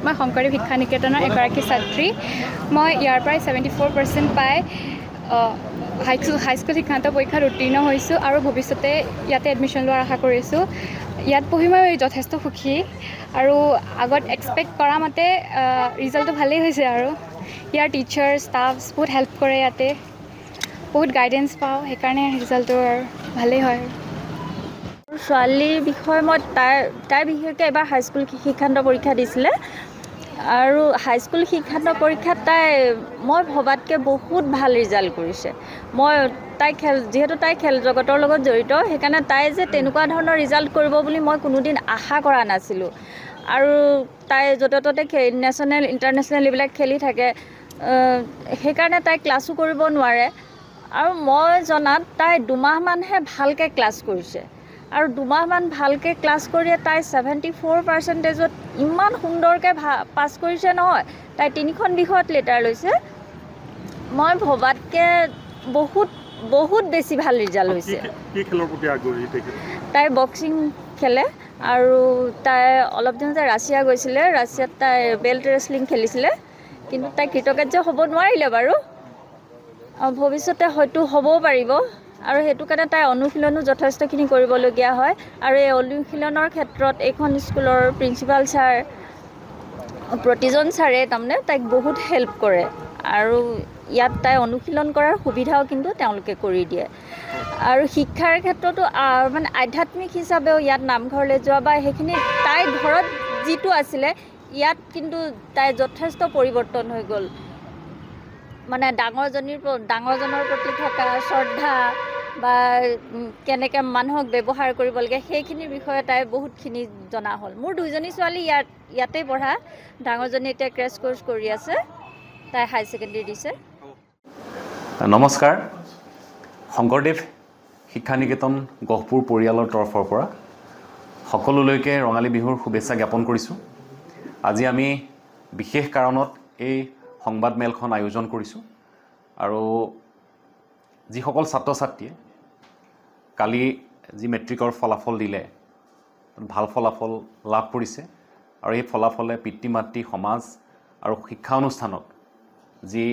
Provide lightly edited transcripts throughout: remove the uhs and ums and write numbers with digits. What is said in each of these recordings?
মই শংকৰদেৱ শিক্ষা নিকেতনৰ এগৰাকী ছাত্ৰী। মই ইয়াৰ পৰাই 74% পাই হাইস্কুল শিক্ষান্ত পৰীক্ষাত উত্তীৰ্ণ হৈছোঁ আৰু ভৱিষ্যতে ইয়াতে এডমিশ্যন লোৱাৰ আশা কৰিছোঁ। ইয়াত পঢ়ি মই যথেষ্ট সুখী আৰু আগত এক্সপেক্ট কৰা মতে ৰিজাল্টটো ভালেই হৈছে আৰু ইয়াৰ টিচাৰ ষ্টাফছ বহুত হেল্প কৰে, ইয়াতে বহুত গাইডেঞ্চ পাওঁ, সেইকাৰণে ৰিজাল্টটো আৰু ভালেই হয়। ছোৱালীৰ বিষয়ে মই তাই বিশেষকৈ এবাৰ হাইস্কুল শিক্ষান্ত পৰীক্ষা দিছিলে আৰু হাইস্কুল শিক্ষান্ত পৰীক্ষাত মই ভবাতকৈ বহুত ভাল ৰিজাল্ট কৰিছে। যিহেতু তাই খেল জগতৰ লগত জড়িত, সেইকাৰণে তাই যে তেনেকুৱা ধৰণৰ ৰিজাল্ট কৰিব বুলি মই কোনোদিন আশা কৰা নাছিলোঁ। আৰু তাই য'তে ত'তে নেশ্যনেল ইণ্টাৰনেশ্যনেল এইবিলাক খেলি থাকে, সেইকাৰণে তাই ক্লাছো কৰিব নোৱাৰে। আৰু মই জনাত তাই 2 মাহমানহে ভালকৈ ক্লাছ কৰিছে আৰু 2 মাহমান ভালকৈ ক্লাছ কৰিয়ে তাই 74%ত ইমান সুন্দৰকৈ পাছ কৰিছে নহয়। তাই 3খন বিষয়ত লেটাৰ লৈছে। মই ভবাতকৈ বহুত বেছি ভাল ৰিজাল্ট হৈছে। কি খেলৰ প্ৰতি আগ্ৰহী তেখেত? তাই বক্সিং খেলে আৰু তাই অলপ দিনতে ৰাছিয়া গৈছিলে। ৰাছিয়াত তাই বেল্ট ৰেচলিং খেলিছিলে, কিন্তু তাই কৃতকাৰ্য হ'ব নোৱাৰিলে বাৰু। ভৱিষ্যতে হয়তো হ'বও পাৰিব আৰু সেইটো কাৰণে তাই অনুশীলনো যথেষ্টখিনি কৰিবলগীয়া হয়। আৰু এই অনুশীলনৰ ক্ষেত্ৰত এইখন স্কুলৰ প্ৰিন্সিপাল ছাৰ, প্ৰতিজন ছাৰে তাৰমানে তাইক বহুত হেল্প কৰে আৰু ইয়াত তাই অনুশীলন কৰাৰ সুবিধাও কিন্তু তেওঁলোকে কৰি দিয়ে। আৰু শিক্ষাৰ ক্ষেত্ৰতো মানে আধ্যাত্মিক হিচাপেও ইয়াত নামঘৰলৈ যোৱা বা সেইখিনি তাইৰ ঘৰত যিটো আছিলে ইয়াত কিন্তু তাই যথেষ্ট পৰিৱৰ্তন হৈ গ'ল। মানে ডাঙৰজনৰ প্ৰতি থকা শ্ৰদ্ধা বা কেনেকৈ মানুহক ব্যৱহাৰ কৰিব লাগে সেইখিনিৰ বিষয়ে তাই বহুতখিনি জনা হ'ল। মোৰ 2জনী ছোৱালী ইয়াতে পঢ়া। ডাঙৰজনী এতিয়া ক্ৰেছ কোৰ্চ কৰি আছে, তাই হাই ছেকেণ্ডেৰী দিছে। নমস্কাৰ। শংকৰদেৱ শিক্ষা নিকেতন গহপুৰ পৰিয়ালৰ তৰফৰ পৰা সকলোলৈকে ৰঙালী বিহুৰ শুভেচ্ছা জ্ঞাপন কৰিছোঁ। আজি আমি বিশেষ কাৰণত এই সংবাদমেলখন আয়োজন কৰিছোঁ আৰু যিসকল ছাত্ৰ ছাত্ৰীয়ে কালি যি মেট্ৰিকৰ ফলাফল দিলে, ভাল ফলাফল লাভ কৰিছে আৰু এই ফলাফলে পিতৃ মাতৃ সমাজ আৰু শিক্ষা অনুষ্ঠানত যি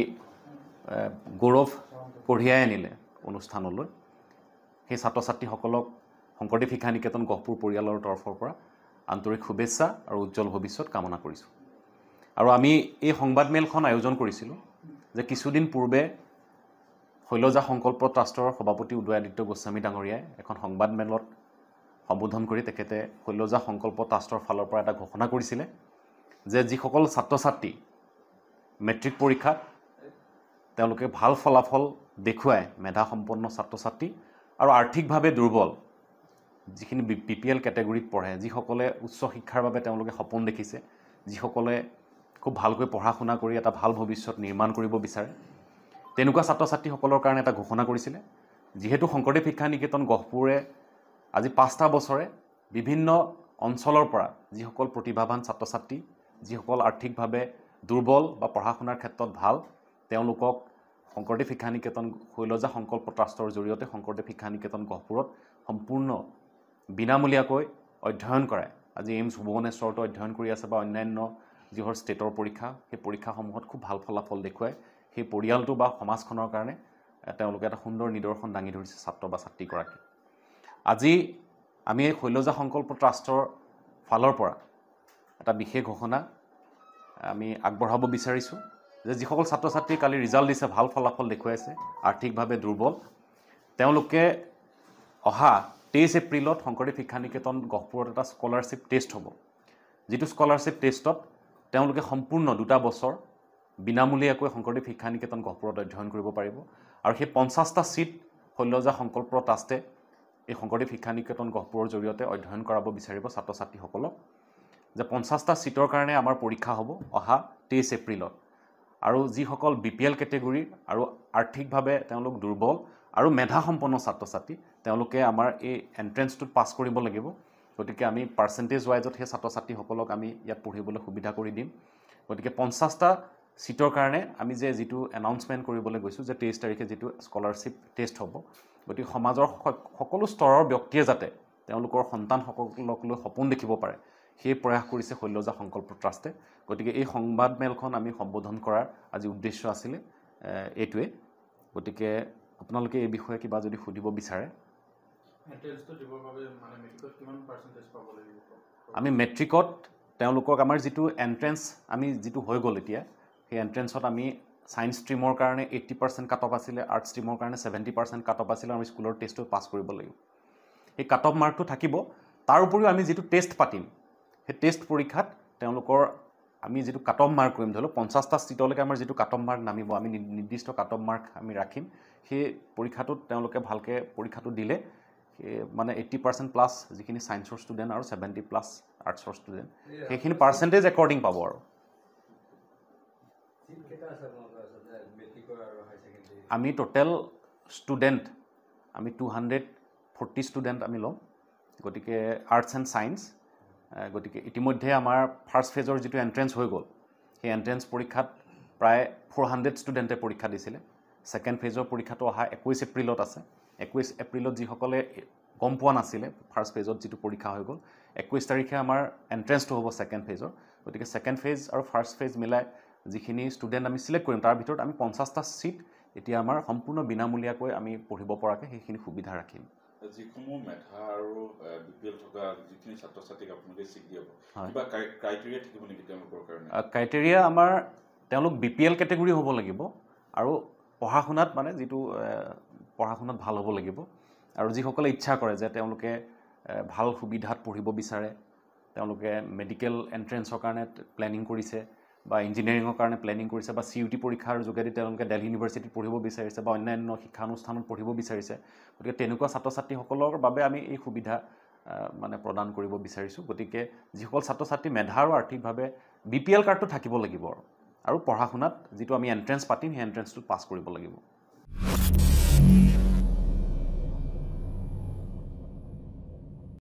গৌৰৱ কঢ়িয়াই আনিলে অনুষ্ঠানলৈ, সেই ছাত্ৰ ছাত্ৰীসকলক শংকৰদেৱ শিক্ষা নিকেতন গহপুৰ পৰিয়ালৰ তৰফৰ পৰা আন্তৰিক শুভেচ্ছা আৰু উজ্জ্বল ভৱিষ্যত কামনা কৰিছোঁ। আৰু আমি এই সংবাদমেলখন আয়োজন কৰিছিলোঁ যে কিছুদিন পূৰ্বে শৈলজা সংকল্প ট্ৰাষ্টৰ সভাপতি উদয়াদিত্য গোস্বামী ডাঙৰীয়াই এখন সংবাদমেলত সম্বোধন কৰি তেখেতে শৈলজা সংকল্প ট্ৰাষ্টৰ ফালৰ পৰা এটা ঘোষণা কৰিছিলে যে যিসকল ছাত্ৰ ছাত্ৰী মেট্ৰিক পৰীক্ষাত তেওঁলোকে ভাল ফলাফল দেখুৱাই, মেধাসম্পন্ন ছাত্ৰ ছাত্ৰী আৰু আৰ্থিকভাৱে দুৰ্বল যিখিনি BPL কেটেগৰীত পঢ়ে, যিসকলে উচ্চ শিক্ষাৰ বাবে তেওঁলোকে সপোন দেখিছে, যিসকলে খুব ভালকৈ পঢ়া শুনা কৰি এটা ভাল ভৱিষ্যত নিৰ্মাণ কৰিব বিচাৰে, তেনেকুৱা ছাত্ৰ ছাত্ৰীসকলৰ কাৰণে এটা ঘোষণা কৰিছিলে। যিহেতু শংকৰদেৱ শিক্ষা নিকেতন গহপুৰে আজি 5টা বছৰে বিভিন্ন অঞ্চলৰ পৰা যিসকল প্ৰতিভাৱান ছাত্ৰ ছাত্ৰী, যিসকল আৰ্থিকভাৱে দুৰ্বল বা পঢ়া শুনাৰ ক্ষেত্ৰত ভাল, তেওঁলোকক শংকৰদেৱ শিক্ষা নিকেতন শৈলজা সংকল্প ট্ৰাষ্টৰ জৰিয়তে শংকৰদেৱ শিক্ষা নিকেতন গহপুৰত সম্পূৰ্ণ বিনামূলীয়াকৈ অধ্যয়ন কৰায়। আজি এইমছ ভুৱনেশ্বৰতো অধ্যয়ন কৰি আছে বা অন্যান্য যিবোৰ ষ্টেটৰ পৰীক্ষা, সেই পৰীক্ষাসমূহত খুব ভাল ফলাফল দেখুৱাই সেই পৰিয়ালটো বা সমাজখনৰ কাৰণে তেওঁলোকে এটা সুন্দৰ নিদৰ্শন দাঙি ধৰিছে ছাত্ৰ বা ছাত্ৰীগৰাকী। আজি আমি এই শৈলজা সংকল্প ট্ৰাষ্টৰ ফালৰ পৰা এটা বিশেষ ঘোষণা আমি আগবঢ়াব বিচাৰিছোঁ যে যিসকল ছাত্ৰ ছাত্ৰী কালি ৰিজাল্ট দিছে, ভাল ফলাফল দেখুৱাইছে, আৰ্থিকভাৱে দুৰ্বল, তেওঁলোকে অহা 23 এপ্ৰিলত শংকৰদেৱ শিক্ষা নিকেতন গহপুৰত এটা স্কলাৰশ্বিপ টেষ্ট হ'ব। যিটো স্কলাৰশ্বিপ টেষ্টত তেওঁলোকে সম্পূৰ্ণ 2টা বছৰ বিনামূলীয়াকৈ শংকৰদেৱ শিক্ষা নিকেতন গহপুৰত অধ্যয়ন কৰিব পাৰিব। আৰু সেই 50টা ছিট শৈলজা সংকল্প ট্ৰাষ্টে এই শংকৰদেৱ শিক্ষা নিকেতন গহপুৰৰ জৰিয়তে অধ্যয়ন কৰাব বিচাৰিব ছাত্ৰ ছাত্ৰীসকলক। যে 50টা ছিটৰ কাৰণে আমাৰ পৰীক্ষা হ'ব অহা 23 এপ্ৰিলত। আৰু যিসকল BPL কেটেগৰীৰ আৰু আৰ্থিকভাৱে তেওঁলোক দুৰ্বল আৰু মেধাসম্পন্ন ছাত্ৰ ছাত্ৰী, তেওঁলোকে আমাৰ এই এণ্ট্ৰেঞ্চটোত পাছ কৰিব লাগিব। গতিকে আমি পাৰ্চেণ্টেজ ৱাইজত সেই ছাত্ৰ ছাত্ৰীসকলক আমি ইয়াত পঢ়িবলৈ সুবিধা কৰি দিম। গতিকে 50টা ছিটৰ কাৰণে আমি যিটো এনাউন্সমেণ্ট কৰিবলৈ গৈছোঁ যে 23 তাৰিখে যিটো স্কলাৰশ্বিপ টেষ্ট হ'ব, গতিকে সমাজৰ সকলো স্তৰৰ ব্যক্তিয়ে যাতে তেওঁলোকৰ সন্তানসকলক লৈ সপোন দেখিব পাৰে, সেই প্ৰয়াস কৰিছে শৈলজা সংকল্প ট্ৰাষ্টে। গতিকে এই সংবাদমেলখন আমি সম্বোধন কৰাৰ আজি উদ্দেশ্য আছিলে এইটোৱে। গতিকে আপোনালোকে এই বিষয়ে কিবা যদি সুধিব বিচাৰে। আমি মেট্ৰিকত তেওঁলোকক আমাৰ যিটো এণ্ট্ৰেঞ্চ আমি যিটো হৈ গ'ল এতিয়া, সেই এণ্ট্ৰেঞ্চত আমি ছায়েন্স ষ্ট্ৰীমৰ কাৰণে 80% কাট অফ আছিলে, আৰ্টছ ষ্ট্ৰীমৰ কাৰণে 70% কাট অফ আছিলে। আমি স্কুলৰ টেষ্টটো পাছ কৰিব লাগিব। সেই কাট অফ মাৰ্কটো থাকিব। তাৰ উপৰিও আমি যিটো টেষ্ট পাতিম, সেই টেষ্ট পৰীক্ষাত তেওঁলোকৰ আমি যিটো কাট অফ মাৰ্ক কৰিম, ধৰি লওক 50টা ছিটলৈকে আমাৰ যিটো কাট অফ মাৰ্ক নামিব, আমি নিৰ্দিষ্ট কাট অফ মাৰ্ক আমি ৰাখিম। সেই পৰীক্ষাটোত তেওঁলোকে ভালকৈ পৰীক্ষাটো দিলে মানে 80% প্লাছ যিখিনি ছায়েন্সৰ ষ্টুডেণ্ট আৰু 70+ আৰ্টছৰ ষ্টুডেণ্ট, সেইখিনি পাৰ্চেণ্টেজ একৰ্ডিং পাব। আৰু আমি টোটেল ষ্টুডেণ্ট আমি 240 ষ্টুডেণ্ট আমি ল'ম। গতিকে আৰ্টছ এণ্ড ছায়েন্স। গতিকে ইতিমধ্যে আমাৰ ফাৰ্ষ্ট ফেজৰ যিটো এণ্ট্ৰেঞ্চ হৈ গ'ল, সেই এণ্ট্ৰেঞ্চ পৰীক্ষাত প্ৰায় 400 ষ্টুডেণ্টে পৰীক্ষা দিছিলে। ছেকেণ্ড ফেজৰ পৰীক্ষাটো অহা 21 এপ্ৰিলত আছে। 21 এপ্ৰিলত যিসকলে গম পোৱা নাছিলে ফাৰ্ষ্ট ফেজত যিটো পৰীক্ষা হৈ গ'ল, 21 তাৰিখে আমাৰ এণ্ট্ৰেঞ্চটো হ'ব ছেকেণ্ড ফেজৰ। গতিকে ছেকেণ্ড ফেজ আৰু ফাৰ্ষ্ট ফেজ মিলাই যিখিনি ষ্টুডেণ্ট আমি ছিলেক্ট কৰিম, তাৰ ভিতৰত আমি 50টা ছিট এতিয়া আমাৰ সম্পূৰ্ণ বিনামূলীয়াকৈ আমি পঢ়িব পৰাকৈ সেইখিনি সুবিধা ৰাখিম। যিসমূহ মেধা আৰু BPL থকা যিখিনি ছাত্ৰ ছাত্ৰীক আপোনালোকে ছিট দিব, কিবা ক্ৰাইটেৰিয়া থাকিব নেকি তেওঁলোকৰ কাৰণে? ক্ৰাইটেৰিয়া আমাৰ তেওঁলোক BPL কেটেগৰী হ'ব লাগিব আৰু পঢ়া শুনাত মানে যিটো পঢ়া শুনাত ভাল হ'ব লাগিব। আৰু যিসকলে ইচ্ছা কৰে যে তেওঁলোকে ভাল সুবিধাত পঢ়িব বিচাৰে, তেওঁলোকে মেডিকেল এণ্ট্ৰেঞ্চৰ কাৰণে প্লেনিং কৰিছে বা ইঞ্জিনিয়াৰিঙৰ কাৰণে প্লেনিং কৰিছে বা CUT পৰীক্ষাৰ যোগেদি তেওঁলোকে দিল্লী ইউনিভাৰ্চিটিত পঢ়িব বিচাৰিছে বা অন্যান্য শিক্ষানুষ্ঠানত পঢ়িব বিচাৰিছে। গতিকে তেনেকুৱা ছাত্ৰ ছাত্ৰীসকলৰ বাবে আমি এই সুবিধা মানে প্ৰদান কৰিব বিচাৰিছোঁ। গতিকে যিসকল ছাত্ৰ ছাত্ৰী মেধা আৰু আৰ্থিকভাৱে BPL কাৰ্ডটো থাকিব লাগিব আৰু পঢ়া শুনাত যিটো আমি এণ্ট্ৰেঞ্চ পাতিম, সেই এণ্ট্ৰেঞ্চটো পাছ কৰিব লাগিব।